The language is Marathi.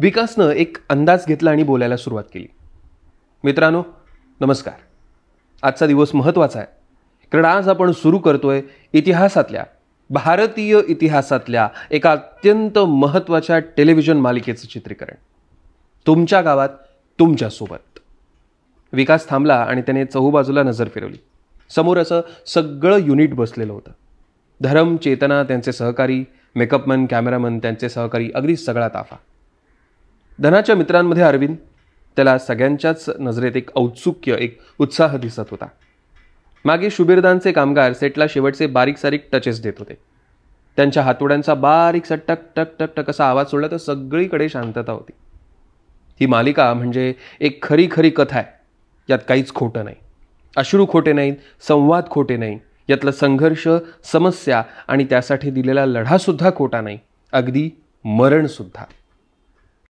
विकासनं एक अंदाज घेतला आणि बोलायला सुरुवात केली. मित्रांनो, नमस्कार. आजचा दिवस महत्त्वाचा आहे, कारण आज आपण सुरू करतोय भारतीय इतिहासातल्या एका अत्यंत महत्त्वाच्या टेलिव्हिजन मालिकेचं चित्रीकरण. तुमच्या गावात तुमच्यासोबत. विकास थांबला आणि त्याने चहूबाजूला नजर फिरवली. समोर असं सगळं युनिट बसलेलं होतं. धरम, चेतना, त्यांचे सहकारी, मेकअपमन, कॅमेरामन, त्यांचे सहकारी, अगदी सगळा ताफा. धनाच्या मित्रांमध्ये अरविंद. त्याला सगळ्यांच्याच नजरेत एक औत्सुक्य, एक उत्साह दिसत होता. मागे शुबीरदांचे कामगार सेटला शेवटचे बारीक सारीक टचेस देत होते. त्यांच्या हातोड्यांचा बारीकसा टक टक टक टक असा आवाज सोडला तर सगळीकडे शांतता होती. ही मालिका म्हणजे एक खरी खरी कथा आहे. यात काहीच खोटं नाही. अश्रू खोटे नाहीत, संवाद खोटे नाही. यातला संघर्ष, समस्या आणि त्यासाठी दिलेला लढासुद्धा खोटा नाही, अगदी मरणसुद्धा.